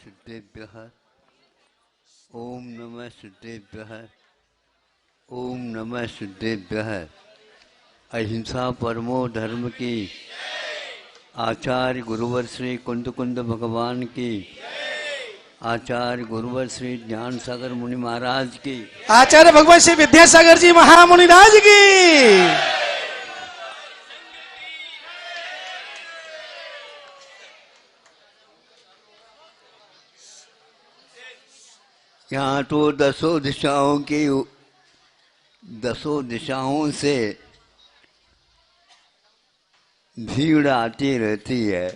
सिद्धेभ्यः ओम नमः सिद्धेभ्यः ओम नमः सिद्धेभ्यः। अहिंसा परमो धर्म की, आचार्य गुरुवर श्री कुंद कुंद भगवान की, आचार्य गुरुवर श्री ज्ञान सागर मुनि महाराज की, आचार्य भगवान श्री विद्यासागर जी महामुनिराज की। यहाँ तो दसों दिशाओं से भीड़ आती रहती है।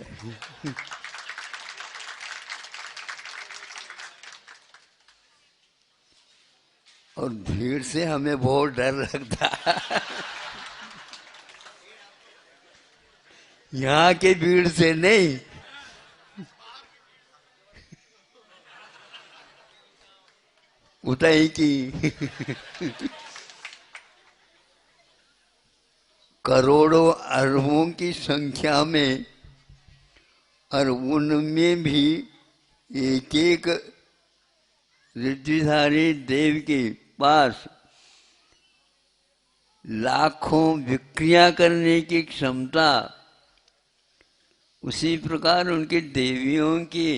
और भीड़ से हमें बहुत डर लगता है। यहाँ के भीड़ से नहीं, उतई की करोड़ों अरबों की संख्या में, और उनमें भी एक एक रिद्धिधारी देव के पास लाखों विक्रिया करने की क्षमता, उसी प्रकार उनके देवियों की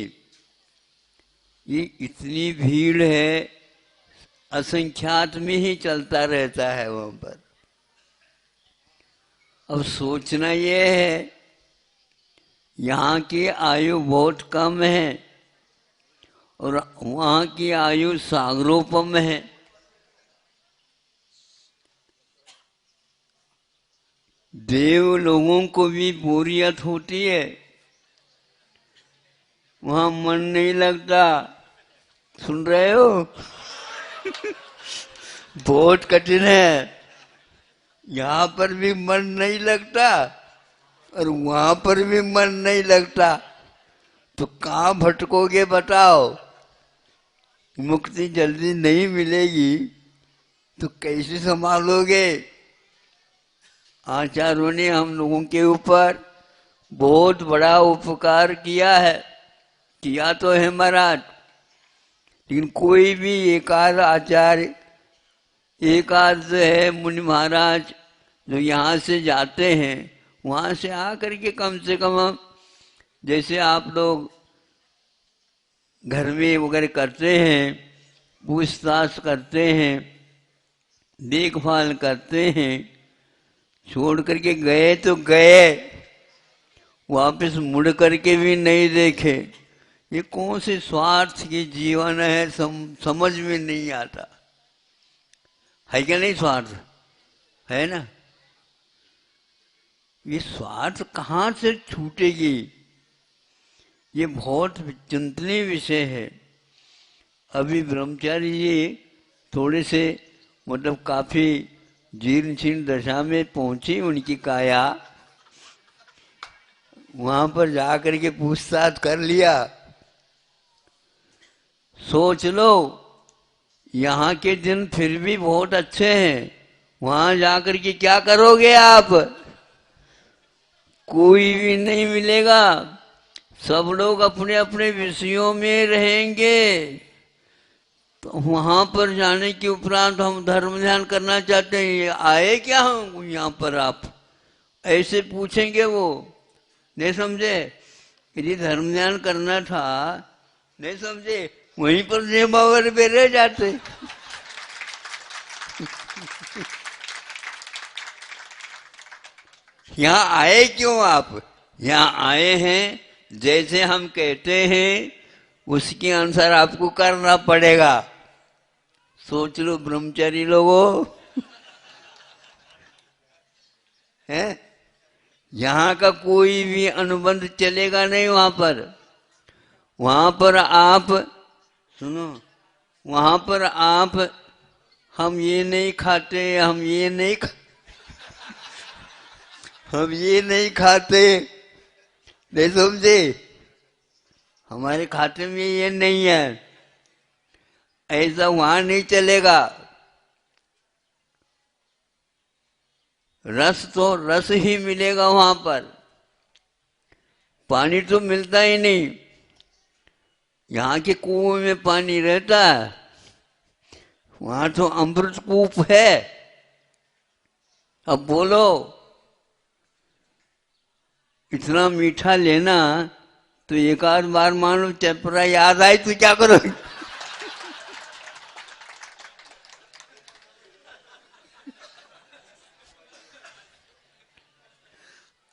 ये इतनी भीड़ है, असंख्यात में ही चलता रहता है वहां पर। अब सोचना ये है, यहाँ की आयु बहुत कम है और वहाँ की आयु सागरोपम है। देव लोगों को भी बोरियत होती है, वहाँ मन नहीं लगता। सुन रहे हो? बहुत कठिन है। यहाँ पर भी मन नहीं लगता और वहाँ पर भी मन नहीं लगता, तो कहाँ भटकोगे बताओ? मुक्ति जल्दी नहीं मिलेगी तो कैसे संभालोगे? आचार्यों ने हम लोगों के ऊपर बहुत बड़ा उपकार किया है, किया तो है महाराज, लेकिन कोई भी एकाध आचार्य, एकाध है मुनि महाराज जो यहाँ से जाते हैं, वहाँ से आकर के कम से कम जैसे आप लोग घर में वगैरह करते हैं, पूछताछ करते हैं, देखभाल करते हैं, छोड़ करके गए तो गए, वापस मुड़ करके भी नहीं देखे। ये कौन से स्वार्थ की जीवन है, समझ में नहीं आता है क्या? नहीं स्वार्थ है ना? ये स्वार्थ कहाँ से छूटेगी? ये बहुत चिंतनीय विषय है। अभी ब्रह्मचारी जी थोड़े से मतलब काफी जीर्ण शीर्ण दशा में पहुंची उनकी काया, वहां पर जाकर के पूछताछ कर लिया। सोच लो, यहाँ के दिन फिर भी बहुत अच्छे हैं, वहां जाकर के क्या करोगे आप? कोई भी नहीं मिलेगा, सब लोग अपने अपने विषयों में रहेंगे। तो वहां पर जाने के उपरांत हम धर्म ध्यान करना चाहते हैं, आए क्या हम यहाँ पर? आप ऐसे पूछेंगे, वो नहीं समझे? यदि धर्म ध्यान करना था, नहीं समझे, वहीं पर नेमावर पे रह जाते। यहाँ आए क्यों आप? यहाँ आए हैं, जैसे हम कहते हैं उसके अनुसार आपको करना पड़ेगा। सोच लो ब्रह्मचारी लोगों, है? यहाँ का कोई भी अनुबंध चलेगा नहीं वहां पर। वहां पर आप सुनो, वहां पर आप हम ये नहीं खाते, हम ये नहीं हम ये नहीं खाते, नहीं समझे? हमारे खाते में ये नहीं है, ऐसा वहां नहीं चलेगा। रस तो रस ही मिलेगा वहां पर, पानी तो मिलता ही नहीं। यहाँ के कुएं में पानी रहता है, वहां तो अमृत कूप है। अब बोलो, इतना मीठा लेना तो एक आध बार मान लो चपरा याद आई तो क्या करो।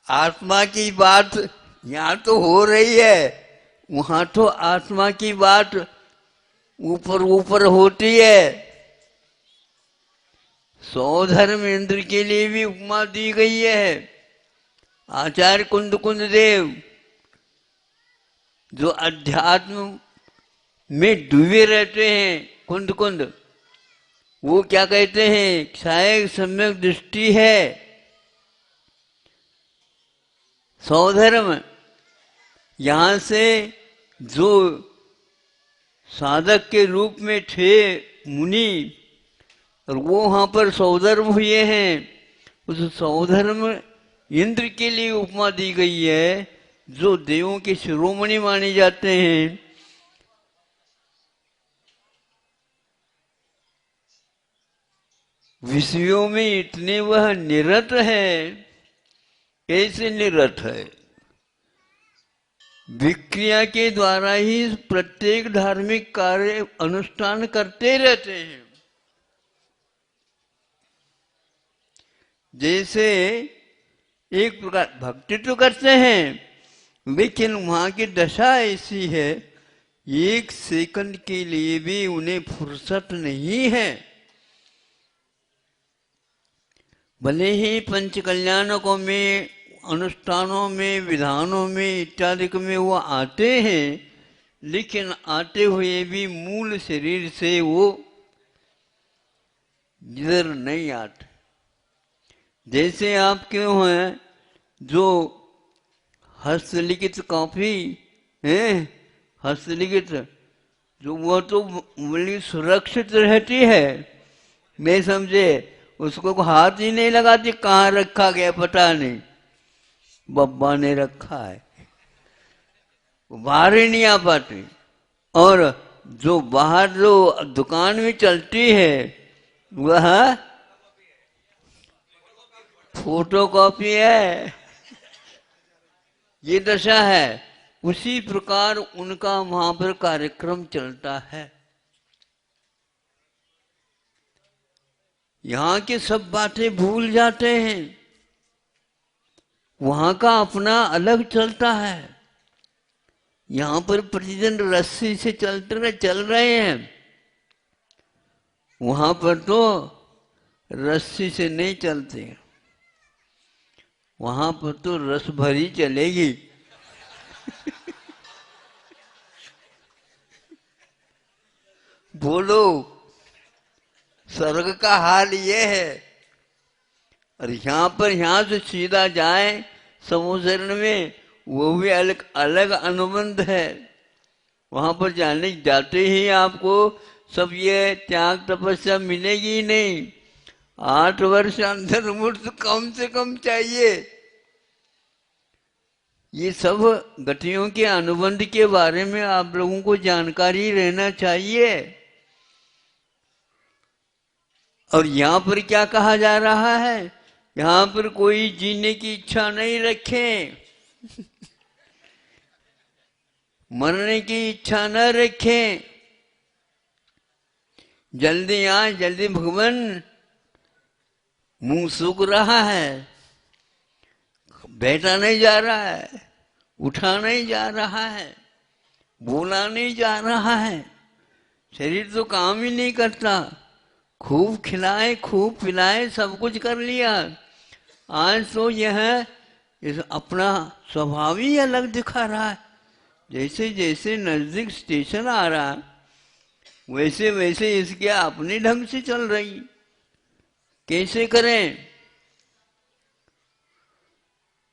आत्मा की बात यहाँ तो हो रही है, वहां तो आत्मा की बात ऊपर ऊपर होती है। सौधर्म इंद्र के लिए भी उपमा दी गई है। आचार्य कुंद कुंद देव जो अध्यात्म में डूबे रहते हैं, कुंद कुंद, वो क्या कहते हैं, क्षायक सम्यक दृष्टि है। सौधर्म यहां से जो साधक के रूप में थे मुनि, और वो वहां पर सौधर्म हुए हैं, उस सौधर्म इंद्र के लिए उपमा दी गई है, जो देवों के शिरोमणि माने जाते हैं। विषयों में इतने वह निरत है। कैसे निरत है? विक्रिया के द्वारा ही प्रत्येक धार्मिक कार्य अनुष्ठान करते रहते हैं। जैसे एक प्रकार भक्ति तो करते हैं, लेकिन वहां की दशा ऐसी है, एक सेकंड के लिए भी उन्हें फुर्सत नहीं है। भले ही पंच कल्याणकों में, अनुष्ठानों में, विधानों में इत्यादि में वो आते हैं, लेकिन आते हुए भी मूल शरीर से वो इधर नहीं आते। जैसे आपके हैं जो हस्तलिखित कॉपी है, हस्तलिखित जो, वो तो बड़ी सुरक्षित रहती है, मैं समझे, उसको हाथ ही नहीं लगाती, कहाँ रखा गया पता नहीं, बब्बा ने रखा है, बाहर ही नहीं आ पाती। और जो बाहर जो दुकान में चलती है वह फोटोकॉपी है, ये दशा है। उसी प्रकार उनका वहां पर कार्यक्रम चलता है। यहाँ की सब बातें भूल जाते हैं, वहां का अपना अलग चलता है। यहाँ पर प्रतिदिन रस्सी से चल रहे हैं, वहां पर तो रस्सी से नहीं चलते, वहां पर तो रस भरी चलेगी। बोलो, स्वर्ग का हाल ये है। और यहाँ से सीधा जाए समुद्र में, वो भी अलग अलग अनुबंध है। वहां पर जाते ही आपको सब ये त्याग तपस्या मिलेगी ही नहीं। 8 वर्ष अंदर मूर्त कम से कम चाहिए। ये सब गतियों के अनुबंध के बारे में आप लोगों को जानकारी रहना चाहिए। और यहाँ पर क्या कहा जा रहा है, यहाँ पर कोई जीने की इच्छा नहीं रखे, मरने की इच्छा न रखें। जल्दी आए, जल्दी भगवान, मुंह सूख रहा है, बैठा नहीं जा रहा है, उठा नहीं जा रहा है, बोला नहीं जा रहा है, शरीर तो काम ही नहीं करता। खूब खिलाए, खूब पिलाए, सब कुछ कर लिया, आज तो यह इस अपना स्वभाव ही अलग दिखा रहा है। जैसे जैसे नजदीक स्टेशन आ रहा, वैसे वैसे इसके अपने ढंग से चल रही। कैसे करें?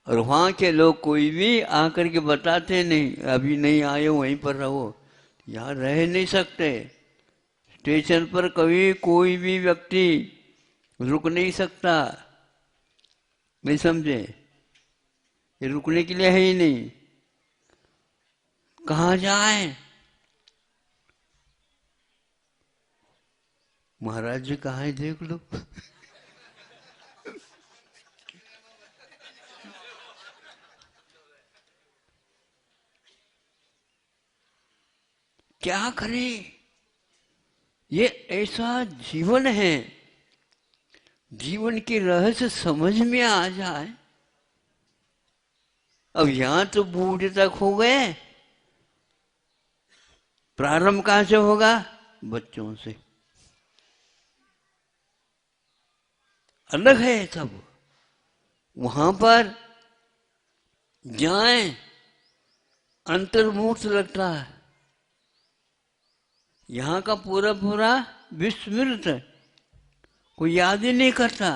और वहां के लोग कोई भी आकर के बताते नहीं, अभी नहीं आए, वहीं पर रहो, यहाँ रह नहीं सकते। स्टेशन पर कभी कोई भी व्यक्ति रुक नहीं सकता, नहीं समझे, ये रुकने के लिए है ही नहीं। कहाँ जाए? महाराज जी कहाँ है देख लो। क्या करें, ये ऐसा जीवन है, जीवन के रहस्य समझ में आ जाए। अब यहां तो बूढ़े तक हो गए, प्रारंभ कहां से होगा? बच्चों से। अलग है सब। वहां पर जाएं अंतर्मुक्त लगता है, यहां का पूरा पूरा विस्मृत है, कोई याद ही नहीं करता।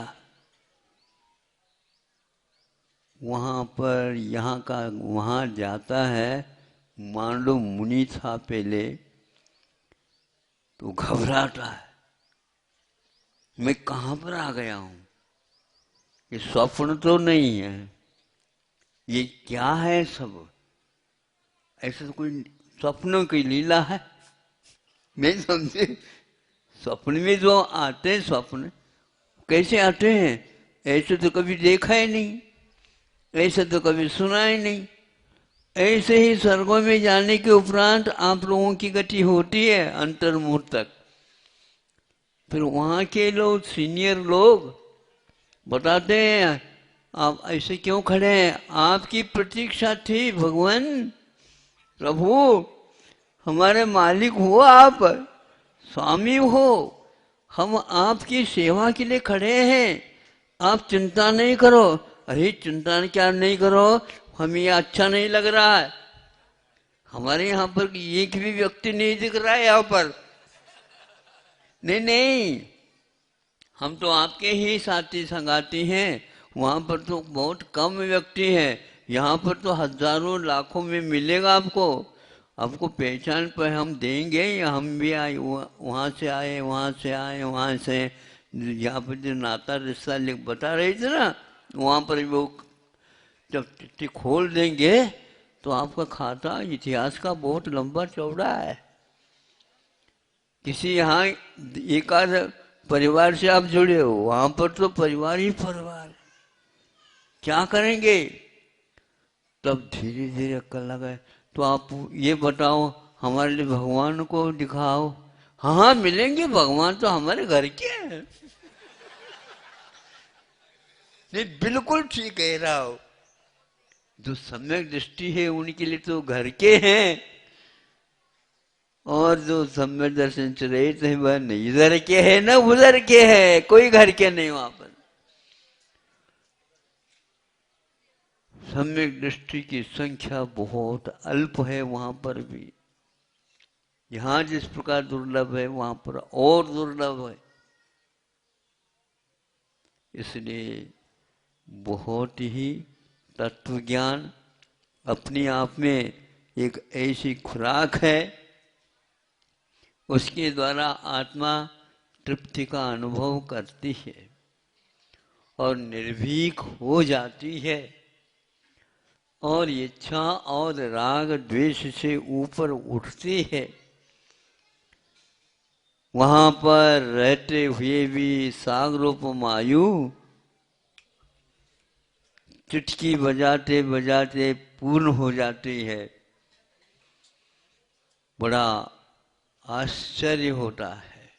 वहां पर यहाँ का वहां जाता है, मान लो मुनि था पहले तो घबराता है, मैं कहां पर आ गया हूं, ये स्वप्न तो नहीं है, ये क्या है सब, ऐसा तो कोई स्वप्नों की लीला है? नहीं समझे? स्वप्न में जो आते हैं, स्वप्न कैसे आते हैं? ऐसे तो कभी देखा ही नहीं, ऐसे तो कभी सुना ही नहीं। ऐसे ही स्वर्गों में जाने के उपरांत आप लोगों की गति होती है अंतर्मुख तक। फिर वहां के लोग, सीनियर लोग बताते हैं, आप ऐसे क्यों खड़े हैं? आपकी प्रतीक्षा थी भगवान, प्रभु, हमारे मालिक हो आप, स्वामी हो, हम आपकी सेवा के लिए खड़े हैं, आप चिंता नहीं करो। अरे चिंता क्या नहीं करो, हमें ये अच्छा नहीं लग रहा है, हमारे यहाँ पर एक भी व्यक्ति नहीं दिख रहा है यहाँ पर। नहीं नहीं, हम तो आपके ही साथी संगाती हैं, वहां पर तो बहुत कम व्यक्ति हैं, यहाँ पर तो हजारों लाखों में मिलेगा आपको। आपको पहचान पर हम देंगे, या हम भी आए, वहाँ से आए, वहाँ से आए, वहाँ से, यहाँ पर जो नाता रिश्ता बता रही थी ना, वहाँ पर वो जब चिट्ठी खोल देंगे तो आपका खाता इतिहास का बहुत लंबा चौड़ा है। किसी यहाँ एक आध परिवार से आप जुड़े हो, वहां पर तो परिवार ही परिवार, क्या करेंगे? तब धीरे धीरे अक्ल लगा, तो आप ये बताओ, हमारे लिए भगवान को दिखाओ। हाँ हाँ मिलेंगे, भगवान तो हमारे घर के हैं। नहीं बिल्कुल ठीक कह रहा हो, जो सम्यक दृष्टि है उनके लिए तो घर के हैं, और जो सम्यक दर्शन से रहित है वह न इधर के है न उधर के है, कोई घर के नहीं वहां पर। सम्यक दृष्टि की संख्या बहुत अल्प है वहां पर भी। यहां जिस प्रकार दुर्लभ है वहां पर और दुर्लभ है। इसलिए बहुत ही तत्व ज्ञान अपने आप में एक ऐसी खुराक है, उसके द्वारा आत्मा तृप्ति का अनुभव करती है और निर्भीक हो जाती है, और इच्छा और राग द्वेष से ऊपर उठती है। वहां पर रहते हुए भी सागरोपमायु चुटकी बजाते बजाते पूर्ण हो जाती है। बड़ा आश्चर्य होता है।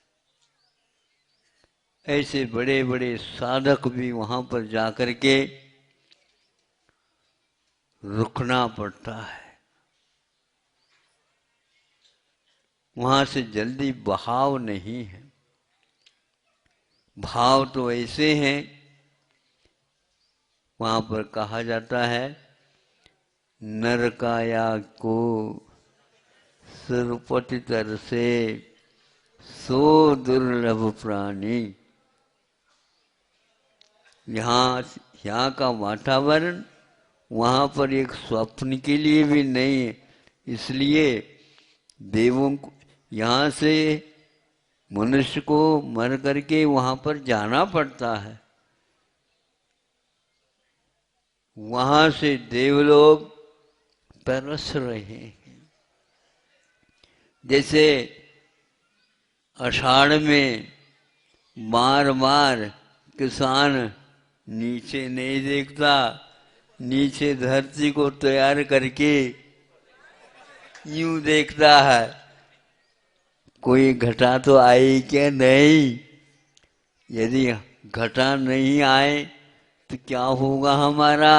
ऐसे बड़े बड़े साधक भी वहां पर जाकर के रुकना पड़ता है, वहां से जल्दी बहाव नहीं है। भाव तो ऐसे हैं, वहां पर कहा जाता है, नर काया को सुरपति तर से सो दुर्लभ प्राणी। यहाँ का वातावरण वहां पर एक स्वप्न के लिए भी नहीं है, इसलिए देवों को यहाँ से मनुष्य को मर करके वहां पर जाना पड़ता है। वहां से देवलोग तरस रहे हैं। जैसे आषाढ़ में बार बार किसान नीचे नहीं देखता, नीचे धरती को तैयार करके यूं देखता है कोई घटा तो आई क्या नहीं। यदि घटा नहीं आए तो क्या होगा हमारा।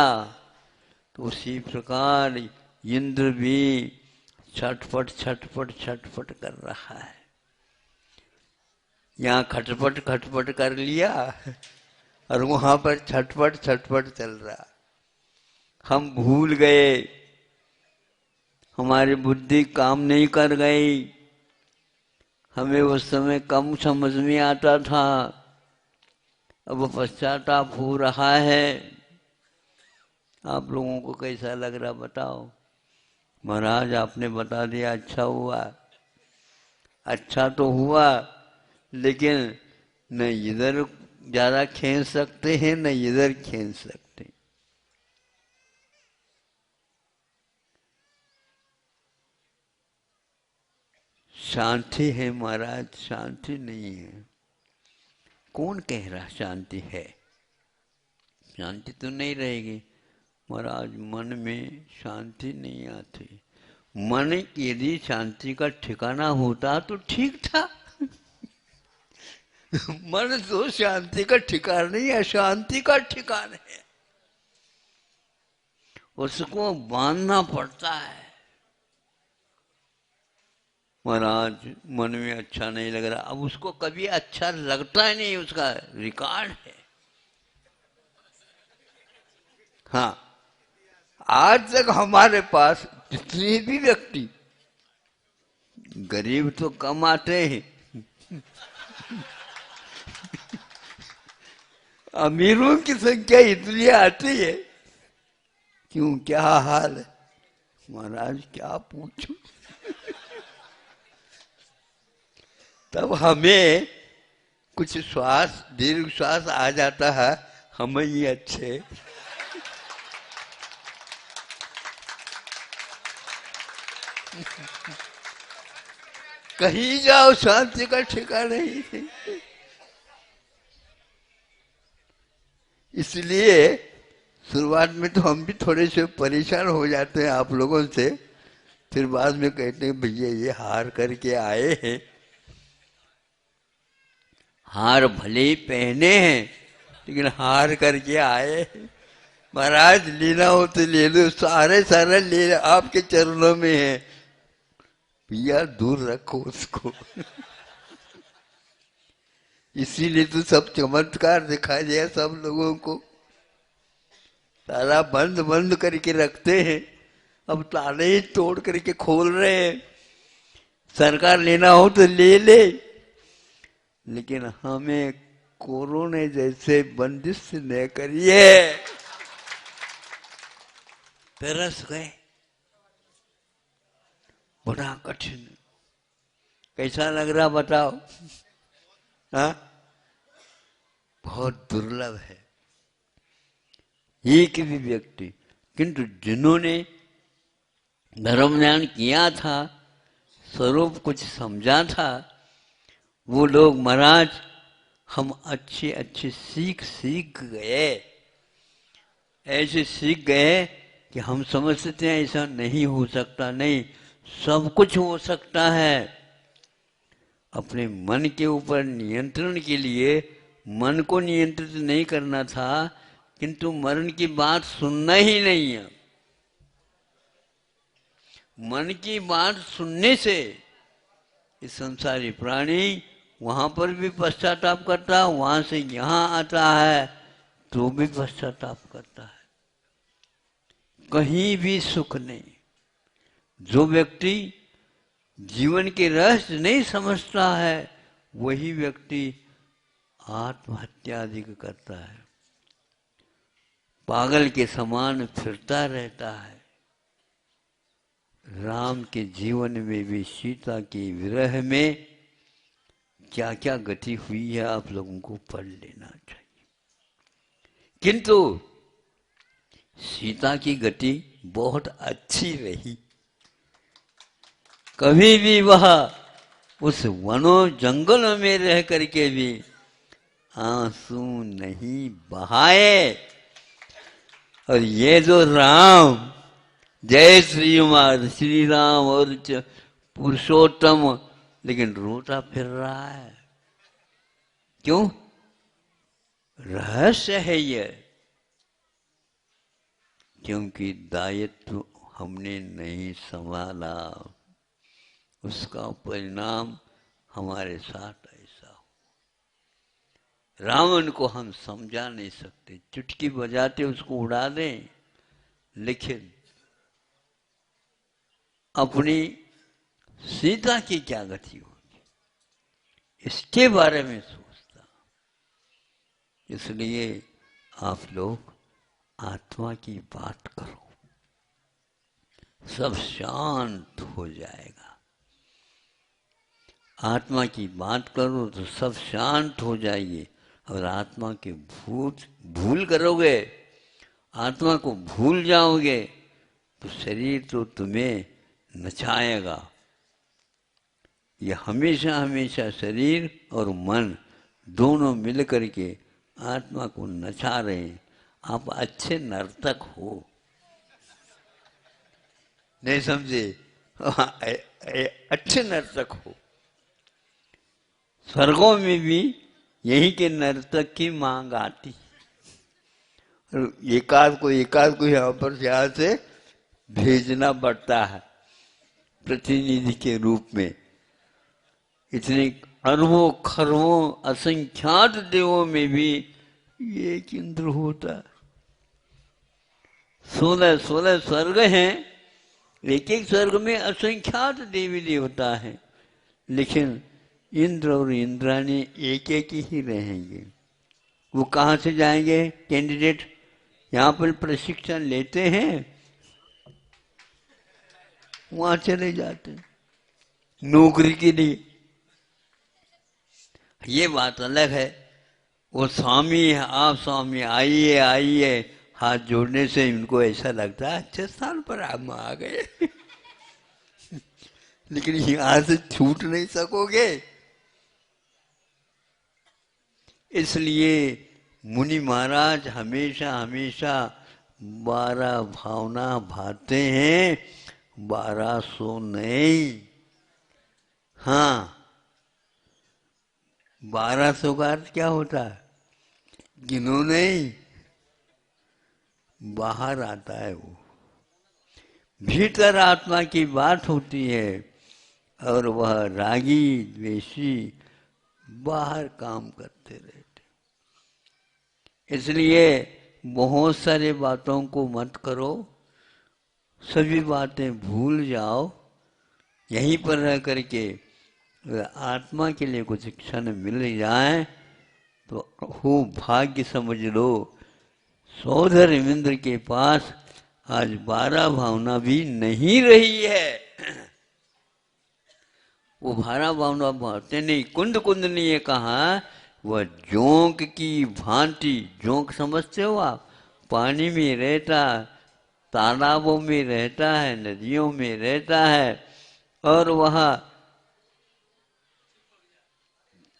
तो उसी प्रकार इंद्र भी छटपट छटपट छटपट कर रहा है। यहाँ खटपट खटपट कर लिया और वहां पर छटपट छटपट चल रहा। हम भूल गए, हमारी बुद्धि काम नहीं कर गई, हमें उस समय कम समझ में आता था, अब पश्चाताप हो रहा है। आप लोगों को कैसा लग रहा बताओ। महाराज आपने बता दिया, अच्छा हुआ। अच्छा तो हुआ, लेकिन न इधर ज्यादा खींच सकते हैं न इधर खींच सकते। शांति है महाराज, शांति नहीं है। कौन कह रहा शांति है? शांति तो नहीं रहेगी महाराज। मन में शांति नहीं आती। मन यदि शांति का ठिकाना होता तो ठीक था। मन तो शांति का ठिकाना नहीं है, अशांति का ठिकाना है। उसको बांधना पड़ता है। महाराज मन में अच्छा नहीं लग रहा, अब उसको कभी अच्छा लगता ही नहीं, उसका रिकॉर्ड है। हाँ, आज तक हमारे पास जितने भी व्यक्ति, गरीब तो कम आते हैं, अमीरों की संख्या इतनी आती है। क्यों, क्या हाल है महाराज, क्या पूछूं। तब हमें कुछ श्वास, दीर्घ श्वास आ जाता है, हम ही अच्छे। कहीं जाओ शांति का ठिकाना नहीं है। इसलिए शुरुआत में तो हम भी थोड़े से परेशान हो जाते हैं आप लोगों से, फिर बाद में कहते हैं भैया ये हार करके आए हैं। हार भले ही पहने हैं लेकिन हार करके आए हैं। महाराज लेना हो तो ले लो, सारे सारे ले, आपके चरणों में है, भैया दूर रखो उसको। इसीलिए तो सब चमत्कार दिखाई दिया सब लोगों को। ताला बंद बंद करके रखते हैं, अब ताले ही तोड़ करके खोल रहे हैं। सरकार लेना हो तो ले ले, लेकिन हमें कोरोना जैसे बंदिश न करिए। तरस गए, बड़ा कठिन। कैसा लग रहा बताओ। हाँ, बहुत दुर्लभ है एक भी व्यक्ति। किंतु जिन्होंने धर्म ज्ञान किया था, स्वरूप कुछ समझा था, वो लोग महाराज हम अच्छे अच्छे सीख गए। ऐसे सीख गए कि हम समझते हैं ऐसा नहीं हो सकता। नहीं, सब कुछ हो सकता है। अपने मन के ऊपर नियंत्रण के लिए मन को नियंत्रित नहीं करना था, किंतु मरण की बात सुनना ही नहीं है। मन की बात सुनने से इस संसारी प्राणी वहां पर भी पश्चाताप करता है, वहां से यहां आता है तो भी पश्चाताप करता है। कहीं भी सुख नहीं। जो व्यक्ति जीवन के रहस्य नहीं समझता है, वही व्यक्ति आत्महत्या अधिक करता है, पागल के समान फिरता रहता है। राम के जीवन में भी सीता के विरह में क्या क्या गति हुई है आप लोगों को पढ़ लेना चाहिए। किंतु सीता की गति बहुत अच्छी रही। कभी भी वह उस वनों जंगलों में रह करके भी आंसू नहीं बहाए। और ये जो राम, जय श्री राम और पुरुषोत्तम, लेकिन रोता फिर रहा है। क्यों? रहस्य है ये, क्योंकि दायित्व हमने नहीं संभाला, उसका परिणाम हमारे साथ ऐसा हो। रावण को हम समझा नहीं सकते, चुटकी बजाते उसको उड़ा दें, लेकिन अपनी सीता की क्या गति होगी इसके बारे में सोचता। इसलिए आप लोग आत्मा की बात करो, सब शांत हो जाएगा। आत्मा की बात करो तो सब शांत हो जाएगी। और आत्मा के भूल करोगे, आत्मा को भूल जाओगे, तो शरीर तो तुम्हें नचाएगा। ये हमेशा हमेशा शरीर और मन दोनों मिल करके आत्मा को नचा रहे हैं। आप अच्छे नर्तक हो, नहीं समझे? अच्छे नर्तक हो। स्वर्गों में भी यही के नर्तक की मांग आती। एकाध को यहाँ पर यहाँ से भेजना पड़ता है प्रतिनिधि के रूप में। इतने अरबों खरबों असंख्यात देवों में भी एक इंद्र होता। 16 स्वर्ग हैं, एक एक स्वर्ग में असंख्यात देवी देवता हैं, लेकिन इंद्र और इंद्राणी एक एक ही रहेंगे। वो कहाँ से जाएंगे? कैंडिडेट यहाँ पर प्रशिक्षण लेते हैं, वहां चले जाते हैं नौकरी के लिए। ये बात अलग है। वो स्वामी है, आप स्वामी आइए आइए, हाथ जोड़ने से इनको ऐसा लगता है अच्छे स्थान पर आप आ गए। लेकिन यहां से छूट नहीं सकोगे। इसलिए मुनि महाराज हमेशा हमेशा 12 भावना भाते हैं, 1200 नहीं। हाँ, 1200 का अर्थ क्या होता है? गिनो नहीं, बाहर आता है वो। भीतर आत्मा की बात होती है और वह रागी द्वेषी बाहर काम करते रहते। इसलिए बहुत सारे बातों को मत करो, सभी बातें भूल जाओ। यहीं पर रह करके आत्मा के लिए कुछ क्षण मिल जाए तो हो भाग्य समझ लो। सौधर इंद्र के पास आज 12 भावना भी नहीं रही है। वो 12 भावना भावते नहीं। कुंद ने ये कहा, वह जोंक की भांति, जोंक समझते हो आप? पानी में रहता, तालाबों में रहता है, नदियों में रहता है, और वह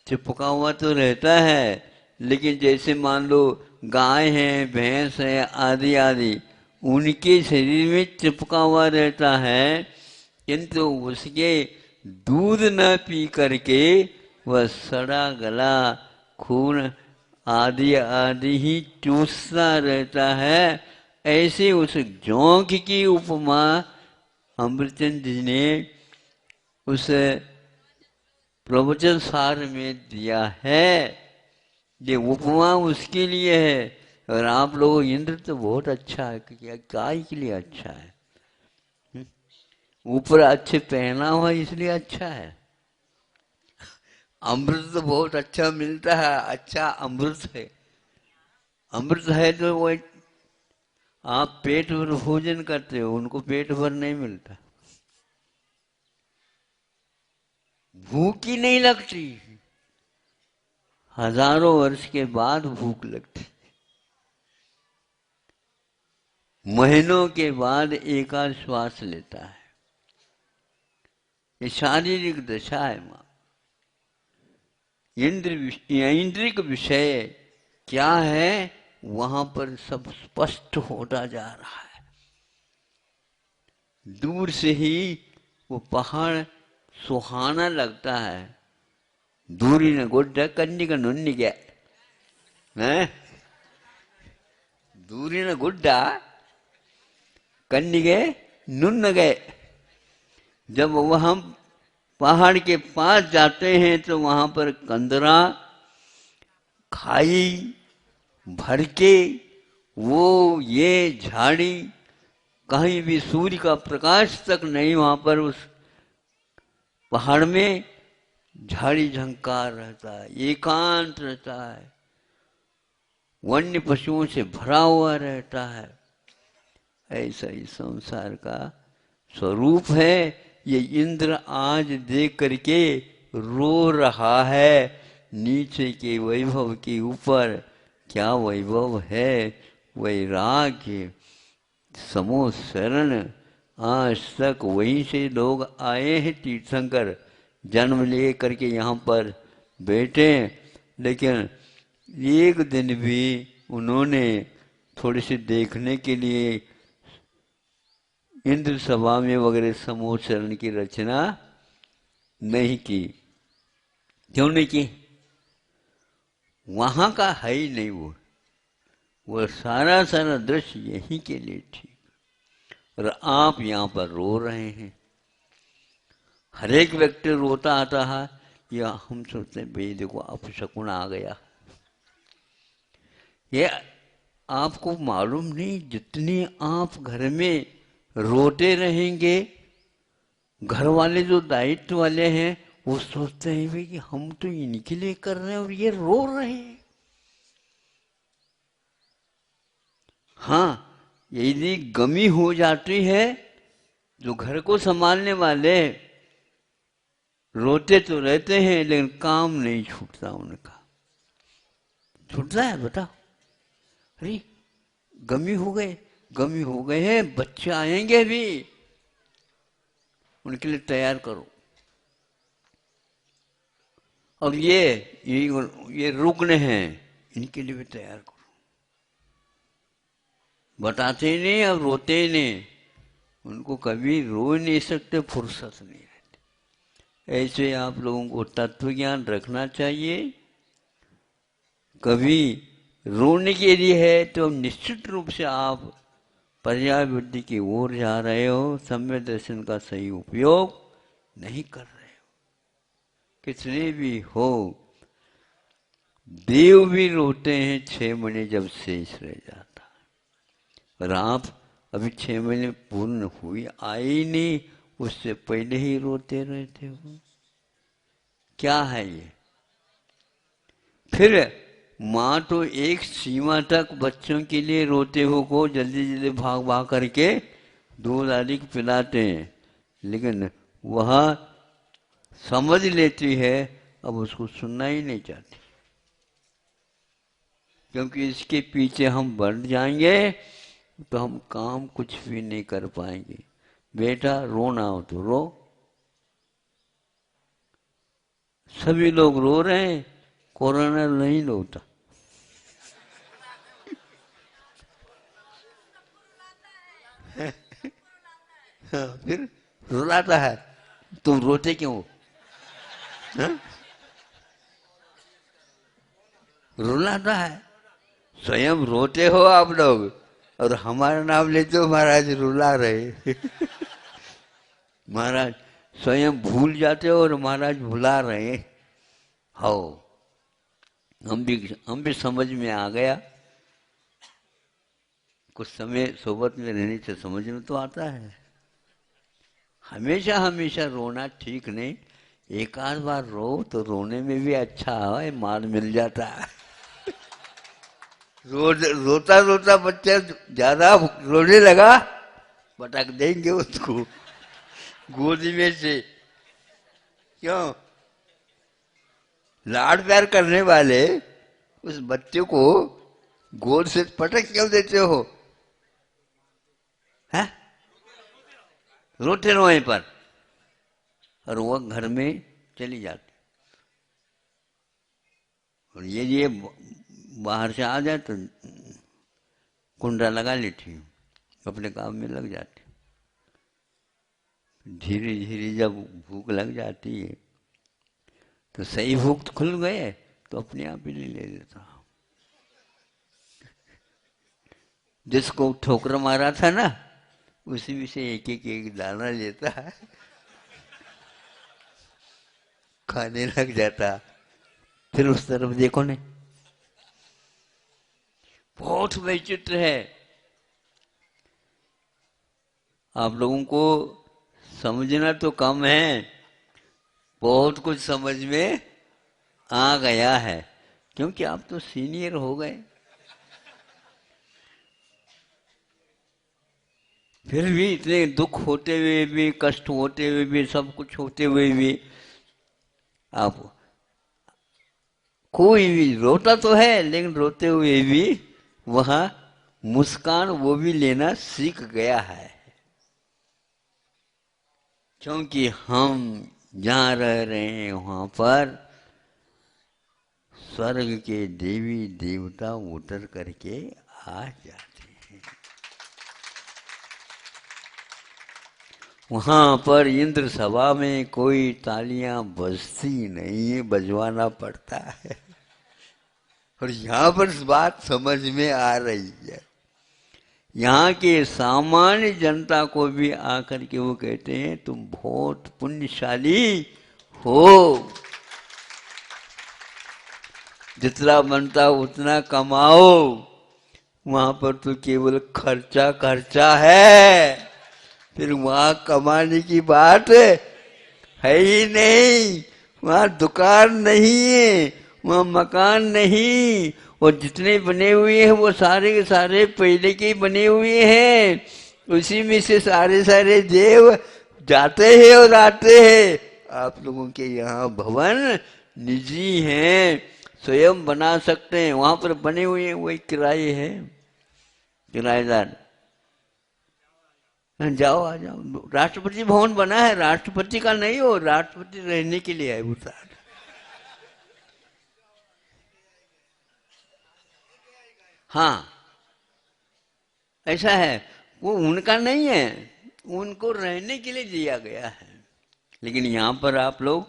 चिपका हुआ तो रहता है, लेकिन जैसे मान लो गाय है, भैंस है, आदि आदि, उनके शरीर में चिपका हुआ रहता है, किंतु उसके दूध न पी करके वह सड़ा गला खून आदि आदि ही चूसता रहता है। ऐसे उस जोंक की उपमा अमृतचंद जी ने उस प्रवचन सार में दिया है। ये उपमा उसके लिए है। और आप लोगों, इंद्र तो बहुत अच्छा है, काय के लिए अच्छा है? ऊपर अच्छे पहना हुआ इसलिए अच्छा है। अमृत तो बहुत अच्छा मिलता है, अच्छा अमृत है। अमृत है तो वो आप पेट भर भोजन करते हो, उनको पेट भर नहीं मिलता, भूख ही नहीं लगती। हजारों वर्ष के बाद भूख लगती, महीनों के बाद एक आध श्वास लेता है। ये शारीरिक दशा है मां। इंद्रिक विषय क्या है वहां पर सब स्पष्ट होता जा रहा है। दूर से ही वो पहाड़ सुहाना लगता है। दूरी न गुड्ड कन्नी का नुन्निगे दूरिन गुड्ड कन्निगे नुन्नगे। जब वह हम पहाड़ के पास जाते हैं तो वहां पर कंदरा खाई भर के वो ये झाड़ी कहीं भी सूर्य का प्रकाश तक नहीं, वहां पर उस पहाड़ में झाड़ी झंकार रहता है, एकांत रहता है, वन्य पशुओं से भरा हुआ रहता है। ऐसा ही संसार का स्वरूप है। ये इंद्र आज देख करके रो रहा है। नीचे के वैभव के ऊपर क्या वैभव है, वैराग्य समो शरण। आज तक वहीं से लोग आए हैं, तीर्थंकर जन्म ले करके यहाँ पर बैठे, लेकिन एक दिन भी उन्होंने थोड़ी सी देखने के लिए इंद्र सभा में वगैरह समूह चरण की रचना नहीं की। क्यों नहीं की? वहां का है ही नहीं। वो सारा सारा दृश्य यहीं के लिए ठीक। और आप यहाँ पर रो रहे हैं। हर एक व्यक्ति रोता आता है, या हम सोचते हैं भाई देखो अपशकुन आ गया। ये आपको मालूम नहीं, जितनी आप घर में रोते रहेंगे, घर वाले जो दायित्व वाले हैं वो सोचते हैं भाई कि हम तो इनके लिए कर रहे हैं और ये रो रहे हैं। हाँ, यदि गमी हो जाती है, जो घर को संभालने वाले रोते तो रहते हैं लेकिन काम नहीं छूटता उनका। छूटता है? बताओ। अरे गमी हो गए हैं, बच्चे आएंगे भी, उनके लिए तैयार करो। और ये रुकने हैं, इनके लिए भी तैयार करो। बताते ही नहीं, अब रोते ही नहीं। उनको कभी रो नहीं सकते, फुर्सत नहीं रहती। ऐसे आप लोगों को तत्व ज्ञान रखना चाहिए। कभी रोने के लिए है तो निश्चित रूप से आप पर्याय बुद्धि की ओर जा रहे हो, सम्यक दर्शन का सही उपयोग नहीं कर रहे हो। कितने भी हो, देव भी रोते हैं 6 महीने जब शेष रह जाता है। और आप अभी 6 महीने पूर्ण हुई आए ही नहीं, उससे पहले ही रोते रहते हो। क्या है ये? फिर माँ तो एक सीमा तक बच्चों के लिए रोते हो को जल्दी जल्दी भाग भाग करके दूध आदि पिलाते हैं, लेकिन वह समझ लेती है, अब उसको सुनना ही नहीं चाहती, क्योंकि इसके पीछे हम बढ़ जाएंगे तो हम काम कुछ भी नहीं कर पाएंगे। बेटा रोना हो तो रो। सभी लोग रो रहे हैं, कोरोना नहीं रोता। फिर रुलाता है, तुम रोते क्यों? रुलाता है। स्वयं रोते हो आप लोग और हमारा नाम लेते हो महाराज रुला रहे। महाराज स्वयं भूल जाते हो और महाराज भुला रहे हो। हम भी समझ में आ गया। कुछ समय सोबत में रहने से समझ में तो आता है। हमेशा हमेशा रोना ठीक नहीं, एक आध बार रो तो रोने में भी अच्छा है, माल मिल जाता है। रोता रोता बच्चा ज्यादा रोने लगा, पटक देंगे उसको गोदी में से। क्यों? लाड प्यार करने वाले उस बच्चे को गोद से पटक क्यों देते हो? है? रोते रोए पर, और वो घर में चली जाती। और ये बाहर से आ जाए तो कुंडा लगा लेती हूँ, अपने काम में लग जाती। धीरे धीरे जब भूख लग जाती है तो सही भूख तो खुल गए तो अपने आप ही ले लेता हूँ। जिसको ठोकर मारा था ना उसी में से एक एक दाना लेता है, खाने लग जाता। फिर उस तरफ देखो ने, बहुत वैचित्र है। आप लोगों को समझना तो कम है, बहुत कुछ समझ में आ गया है, क्योंकि आप तो सीनियर हो गए। फिर भी इतने दुख होते हुए भी, कष्ट होते हुए भी, सब कुछ होते हुए भी आप, कोई भी रोता तो है लेकिन रोते हुए भी वहां मुस्कान वो भी लेना सीख गया है। क्योंकि हम जहाँ रह रहे हैं वहां पर स्वर्ग के देवी देवता उतर करके आ जाते हैं। वहां पर इंद्र सभा में कोई तालियां बजती नहीं है, बजवाना पड़ता है। और यहाँ पर बात समझ में आ रही है। यहाँ के सामान्य जनता को भी आकर के वो कहते हैं तुम बहुत पुण्यशाली हो, जितना बनता उतना कमाओ, वहां पर तो केवल खर्चा खर्चा है, फिर वहां कमाने की बात है ही नहीं। वहां दुकान नहीं है, वहां मकान नहीं, और जितने बने हुए हैं वो सारे के सारे पहले के ही बने हुए हैं। उसी में से सारे सारे देव जाते हैं और आते हैं। आप लोगों के यहाँ भवन निजी हैं, स्वयं बना सकते हैं, वहां पर बने हुए हैं, वही किराए हैं, किराएदार। जाओ आ जाओ। राष्ट्रपति भवन बना है, राष्ट्रपति का नहीं हो, राष्ट्रपति रहने के लिए है भूटान। हाँ ऐसा है, वो उनका नहीं है, उनको रहने के लिए दिया गया है। लेकिन यहाँ पर आप लोग,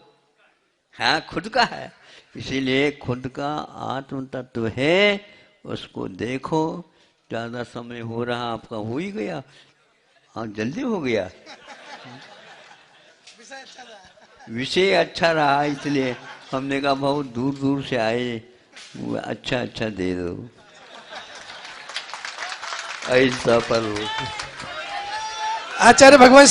हाँ खुद का है, इसीलिए खुद का आत्म तत्व है, उसको देखो। ज्यादा समय हो रहा, आपका हो ही गया। हाँ जल्दी हो गया, विषय अच्छा रहा, इसलिए हमने कहा बहुत दूर दूर से आए, अच्छा अच्छा दे दो, ऐसा पर हो। आचार्य भगवान